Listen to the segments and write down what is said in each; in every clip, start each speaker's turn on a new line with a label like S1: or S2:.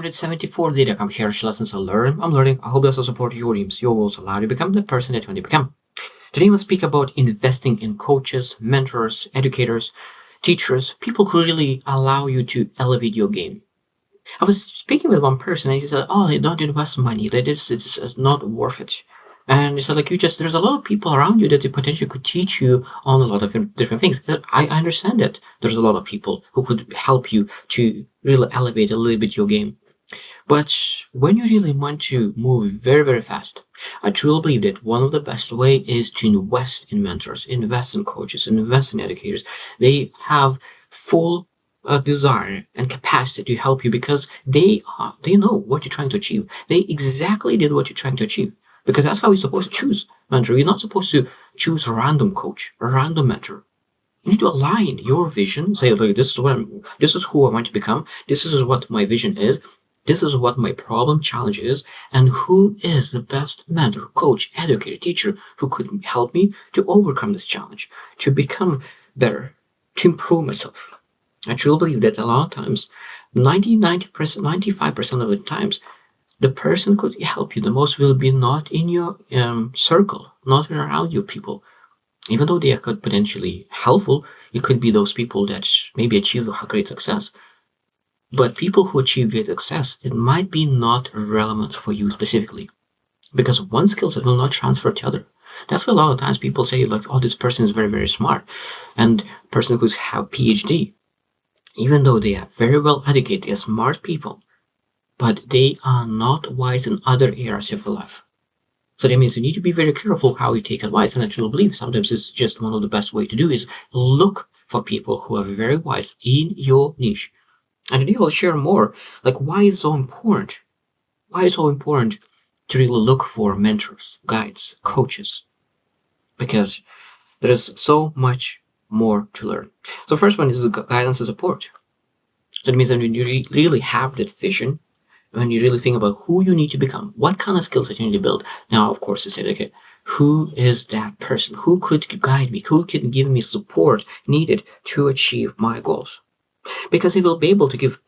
S1: 174 Data. I'm here, lessons I learn. I'm learning. I hope this will support your dreams, your goals, allow you to become the person that you want to become. Today we'll speak about investing in coaches, mentors, educators, teachers, people who really allow you to elevate your game. I was speaking with one person and he said, "Oh, they don't invest money. That it's not worth it." And he said, like, there's a lot of people around you that they potentially could teach you on a lot of different things. I understand that there's a lot of people who could help you to really elevate a little bit your game. But when you really want to move very, very fast, I truly believe that one of the best way is to invest in mentors, invest in coaches, and invest in educators. They have full desire and capacity to help you because they know what you're trying to achieve. They exactly did what you're trying to achieve. Because that's how you're supposed to choose mentor. You're not supposed to choose a random coach, a random mentor. You need to align your vision. Say, look, this is who I want to become. This is what my vision is. This is what my problem challenge is, and who is the best mentor, coach, educator, teacher who could help me to overcome this challenge, to become better, to improve myself. I truly believe that a lot of times, 90%, 95% of the times, the person who could help you the most will be not in your circle, not around you people. Even though they could potentially helpful, it could be those people that maybe achieve great success. But people who achieve great success, it might be not relevant for you specifically. Because one skill set will not transfer to other. That's why a lot of times people say, like, oh, this person is very, very smart. And person who's have PhD, even though they are very well educated, they are smart people, but they are not wise in other areas of your life. So that means you need to be very careful how you take advice. And I truly believe sometimes it's just one of the best way to do is look for people who are very wise in your niche. And today I'll share more, like, why it's so important. Why it's so important to really look for mentors, guides, coaches. Because there is so much more to learn. So first one is guidance and support. So that means that when you really have that vision, when you really think about who you need to become, what kind of skills that you need to build. Now, of course, you say, okay, who is that person? Who could guide me? Who can give me support needed to achieve my goals? Because he will be able to give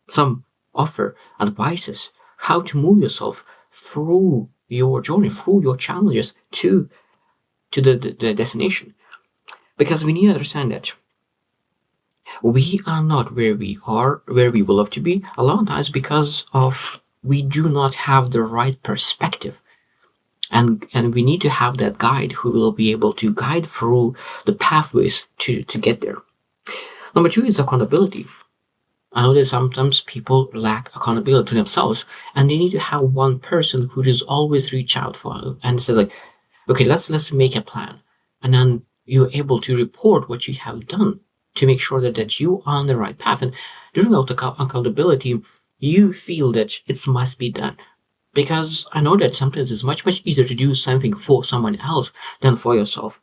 S1: some offer advices how to move yourself through your journey, through your challenges to the destination. Because we need to understand that we are not where we are, where we would love to be, a lot of times because of we do not have the right perspective. And we need to have that guide who will be able to guide through the pathways to get there. Number two is accountability. I know that sometimes people lack accountability to themselves, and they need to have one person who just always reach out for and say, like, okay, let's make a plan. And then you're able to report what you have done to make sure that you are on the right path. And during accountability, you feel that it must be done. Because I know that sometimes it's much, much easier to do something for someone else than for yourself.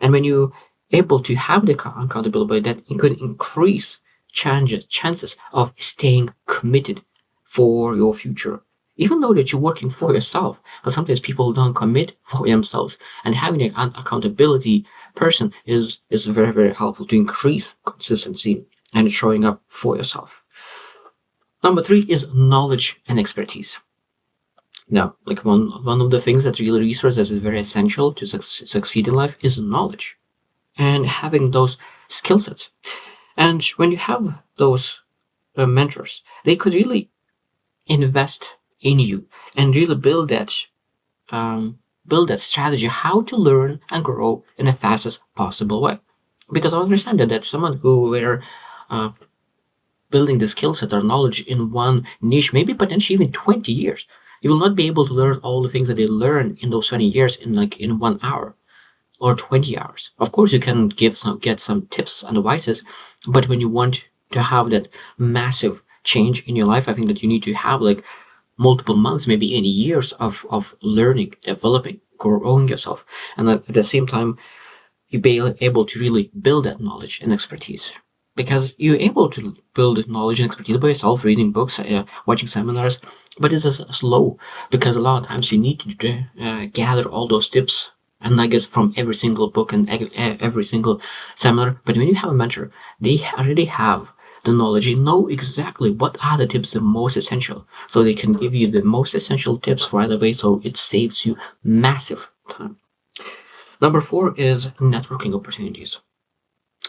S1: And when you're able to have the accountability, that it could increase chances of staying committed for your future. Even though that you're working for yourself, but sometimes people don't commit for themselves. And having an accountability person is very, very helpful to increase consistency and showing up for yourself. Number three is knowledge and expertise. Now, like one of the things that really resources is very essential to succeed in life is knowledge and having those skill sets. And when you have those mentors, they could really invest in you and really build that strategy how to learn and grow in the fastest possible way. Because I understand that someone who were building the skill set or knowledge in one niche, maybe potentially even 20 years, you will not be able to learn all the things that they learn in those 20 years in 1 hour or 20 hours. Of course, you can get some tips and advices, but when you want to have that massive change in your life, I think that you need to have like multiple months, maybe even years of learning, developing, growing yourself. And at the same time, you be able to really build that knowledge and expertise. Because you're able to build knowledge and expertise by yourself, reading books, watching seminars, but it's slow because a lot of times you need to gather all those tips and I guess from every single book and every single seminar. But when you have a mentor, they already have the knowledge. They know exactly what are the tips the most essential. So they can give you the most essential tips right away. So it saves you massive time. Number 4 is networking opportunities.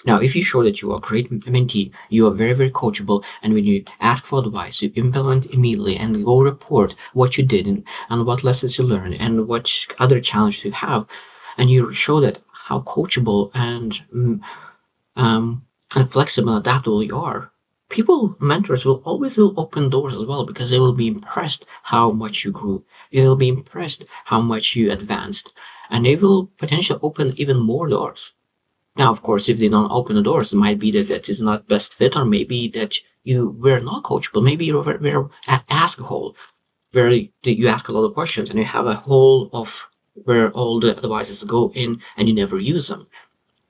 S1: Now, if you show that you are a great mentee, you are very, very coachable, and when you ask for advice, you implement immediately and go report what you did and what lessons you learned and what other challenges you have, and you show that how coachable and flexible and adaptable you are, mentors will always open doors as well, because they will be impressed how much you grew. They will be impressed how much you advanced, and they will potentially open even more doors. Now, of course, if they don't open the doors, it might be that is not best fit, or maybe that you were not coachable. Maybe you were ask a hole, where you ask a lot of questions and you have a hole of where all the advices go in and you never use them.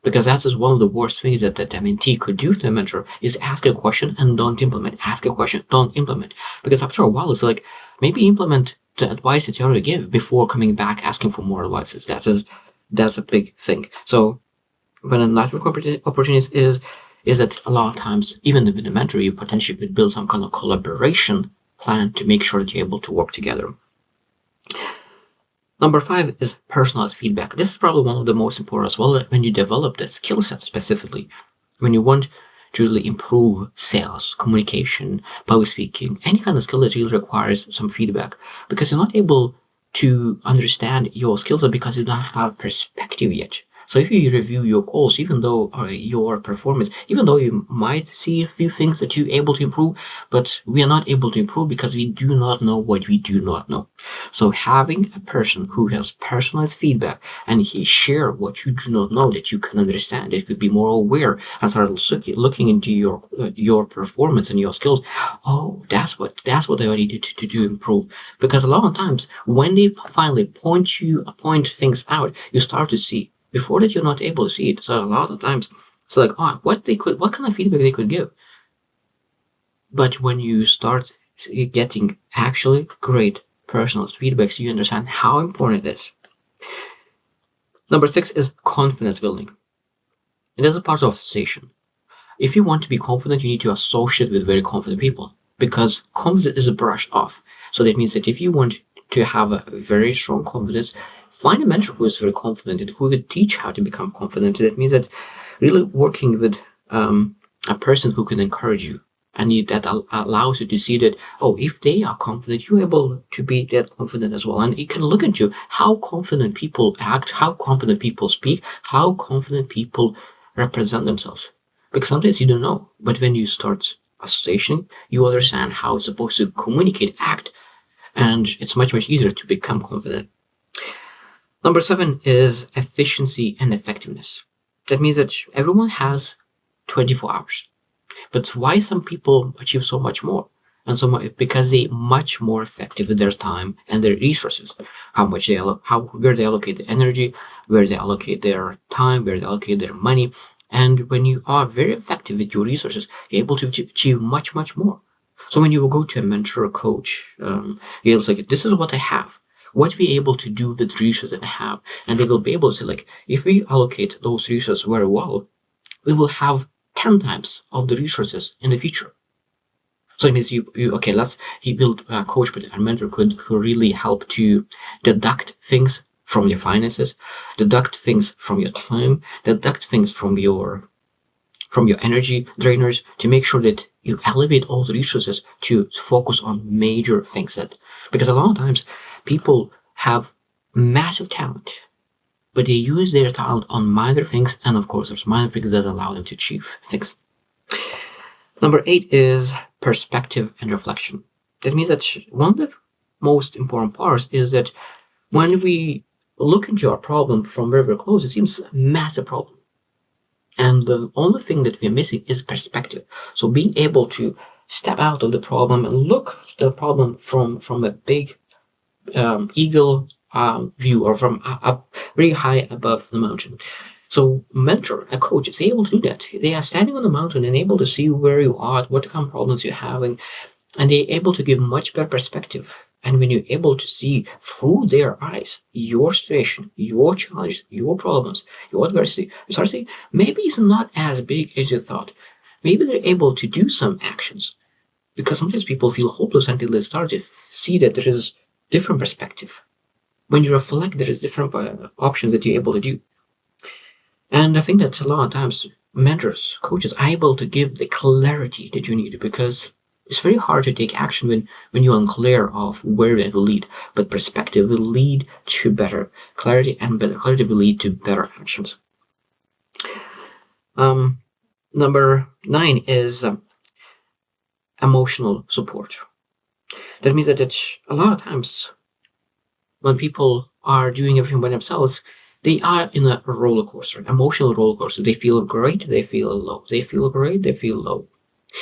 S1: Because that is one of the worst things that mentee could do to the mentor, is ask a question and don't implement. Ask a question, don't implement. Because after a while, it's like, maybe implement the advice that you already give before coming back asking for more advices. That's a big thing. So when a network opportunities is that a lot of times, even with the mentor, you potentially could build some kind of collaboration plan to make sure that you're able to work together. Number 5 is personalized feedback. This is probably one of the most important as well, when you develop the skill set specifically. When you want to really improve sales, communication, public speaking, any kind of skill that really requires some feedback, because you're not able to understand your skill set because you don't have perspective yet. So if you review your goals, even though your performance, even though you might see a few things that you're able to improve, but we are not able to improve because we do not know what we do not know. So having a person who has personalized feedback and he share what you do not know that you can understand, if you be more aware and start looking into your performance and your skills, oh, that's what I needed to do improve. Because a lot of times when they finally point things out, you start to see. Before that, you're not able to see it. So a lot of times, it's like, what kind of feedback they could give. But when you start getting actually great personal feedbacks, you understand how important it is. Number 6 is confidence building. And this is part of association. If you want to be confident, you need to associate with very confident people, because confidence is brushed off. So that means that if you want to have a very strong confidence, find a mentor who is very confident and who will teach how to become confident. That means that really working with a person who can encourage you, and that allows you to see that, if they are confident, you're able to be that confident as well. And you can look into how confident people act, how confident people speak, how confident people represent themselves. Because sometimes you don't know, but when you start association, you understand how it's supposed to communicate, act, and it's much, much easier to become confident. Number 7 is efficiency and effectiveness. That means that everyone has 24 hours. But why some people achieve so much more? And so much, because they're much more effective with their time and their resources. Where they allocate the energy, where they allocate their time, where they allocate their money. And when you are very effective with your resources, you're able to achieve much, much more. So when you will go to a mentor or coach, you're able to say, this is what I have. What we're able to do with the resources that I have. And they will be able to say, if we allocate those resources very well, we will have 10 times of the resources in the future. So it means he built a coach, but a mentor could really help to deduct things from your finances, deduct things from your time, deduct things from your energy drainers, to make sure that you elevate all the resources to focus on major things. Because a lot of times people have massive talent, but they use their talent on minor things, and of course there's minor things that allow them to achieve things. Number 8 is perspective and reflection. That means that one of the most important parts is that when we look into our problem from very, very close, it seems a massive problem. And the only thing that we're missing is perspective. So being able to step out of the problem and look at the problem from a big eagle view, or from up very high above the mountain. So mentor, a coach, is able to do that. They are standing on the mountain and able to see where you are, what kind of problems you're having, and they're able to give much better perspective. And when you're able to see through their eyes your situation, your challenges, your problems, your adversity, you start saying, maybe it's not as big as you thought. maybe they're able to do some actions. Because sometimes people feel hopeless until they start to see that there is different perspective. When you reflect, there is different options that you're able to do. And I think that a lot of times mentors, coaches are able to give the clarity that you need, because it's very hard to take action when you're unclear of where it will lead. But perspective will lead to better clarity, and better clarity will lead to better actions. Number 9 is emotional support. That means that a lot of times when people are doing everything by themselves, they are in a roller coaster, emotional roller coaster. They feel great, they feel low. They feel great, they feel low.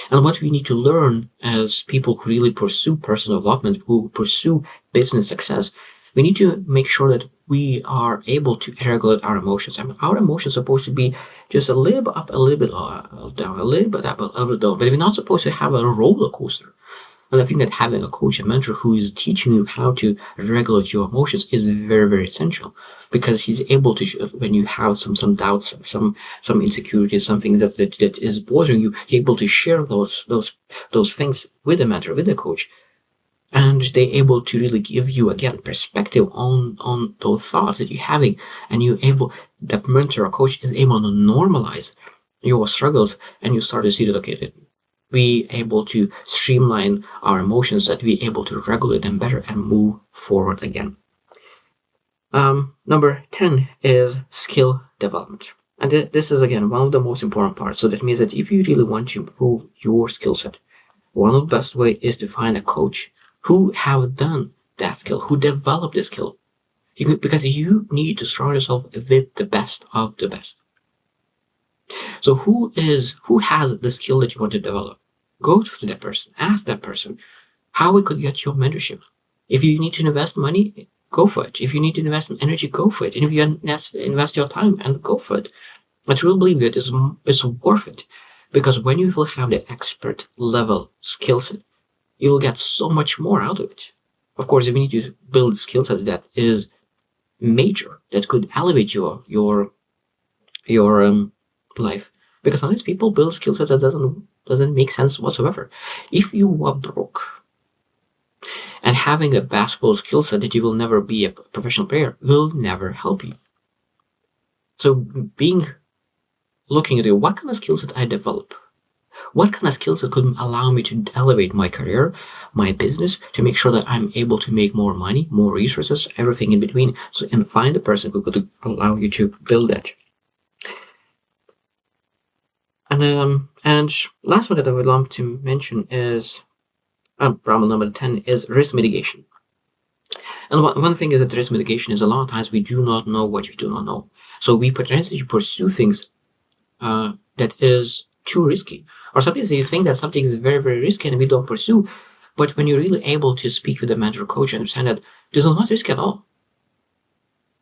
S1: And what we need to learn as people who really pursue personal development, who pursue business success, we need to make sure that we are able to regulate our emotions. And our emotions are supposed to be just a little bit up, a little bit down, a little bit up, a little bit down. But we're not supposed to have a roller coaster. And I think that having a coach and mentor who is teaching you how to regulate your emotions is very, very essential, because he's able to, when you have some doubts, some insecurities, something that is bothering you, you're able to share those things with the mentor, with the coach, and they're able to really give you again perspective on those thoughts that you're having, and the mentor or coach is able to normalize your struggles, and you start to see that okay, we able to streamline our emotions, that we able to regulate them better and move forward again. Number 10 is skill development. And this is again one of the most important parts. So that means that if you really want to improve your skill set, one of the best way is to find a coach who have done that skill, who developed the skill. Because you need to surround yourself with the best of the best. So who has the skill that you want to develop? Go to that person, ask that person how we could get your mentorship. If you need to invest money, go for it. If you need to invest in energy, go for it. And if you invest your time, and go for it. I truly believe that it's worth it, because when you will have the expert level skill set, you will get so much more out of it. Of course, if you need to build a skill set that is major, that could elevate your life, because sometimes people build skill sets that doesn't make sense whatsoever. If you are broke and having a basketball skill set that you will never be a professional player will never help you. So looking at what kind of skill set I develop, what kind of skills that could allow me to elevate my career, my business, to make sure that I'm able to make more money, more resources, everything in between. So, and find the person who could allow you to build that. And last one that I would like to mention is problem number 10 is risk mitigation. And one thing is that risk mitigation is a lot of times we do not know what we do not know. So we potentially pursue things that is too risky. Or sometimes you think that something is very, very risky and we don't pursue. But when you're really able to speak with a mentor or coach, you understand that there's not risk at all.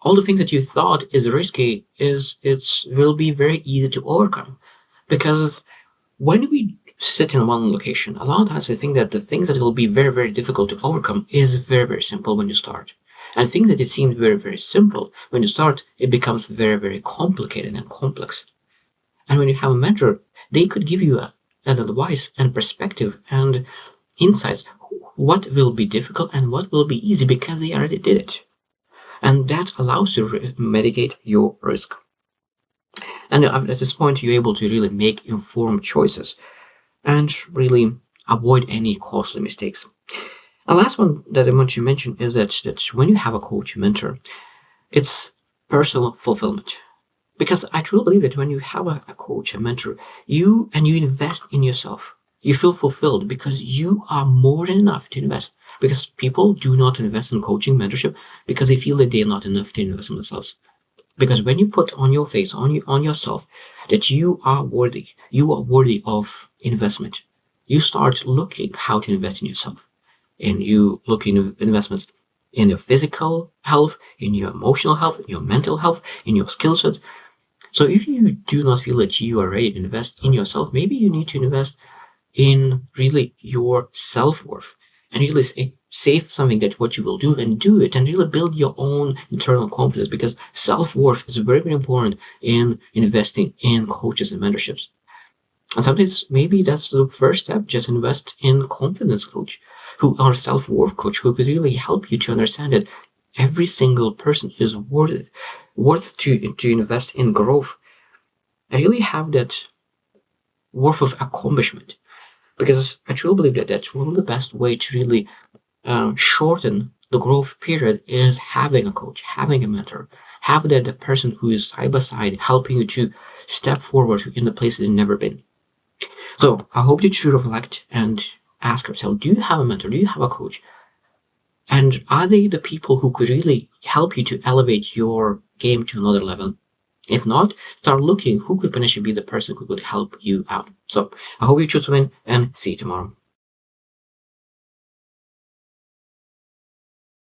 S1: All the things that you thought is risky will be very easy to overcome. Because when we sit in one location, a lot of times we think that the things that will be very, very difficult to overcome is very, very simple when you start. And think that it seems very, very simple. When you start, it becomes very, very complicated and complex. And when you have a mentor, they could give you an advice and perspective and insights, what will be difficult and what will be easy, because they already did it. And that allows you to mitigate your risk. And at this point, you're able to really make informed choices and really avoid any costly mistakes. And last one that I want to mention is that when you have a coach, mentor, it's personal fulfillment. Because I truly believe that when you have a coach, a mentor, you invest in yourself, you feel fulfilled because you are more than enough to invest. Because people do not invest in coaching, mentorship, because they feel that they're not enough to invest in themselves. Because when you put on your face, on yourself, that you are worthy of investment, you start looking how to invest in yourself. And you look into investments in your physical health, in your emotional health, in your mental health, in your skill set. So if you do not feel that you are ready to invest in yourself, maybe you need to invest in really your self-worth and really save something that what you will do and do it, and really build your own internal confidence, because self-worth is very, very important in investing in coaches and mentorships. And sometimes maybe that's the first step. Just invest in confidence coach or self-worth coach who could really help you to understand that every single person is worth to invest in growth. I really have that worth of accomplishment, because I truly believe that that's one of the best way to really shorten the growth period is having a coach, having a mentor, have that the person who is side by side helping you to step forward in the place that you've never been. So I hope that you reflect and ask yourself, do you have a mentor? Do you have a coach? And are they the people who could really help you to elevate your game to another level? If not, start looking who could potentially be the person who could help you out. So I hope you choose to win, and see you tomorrow.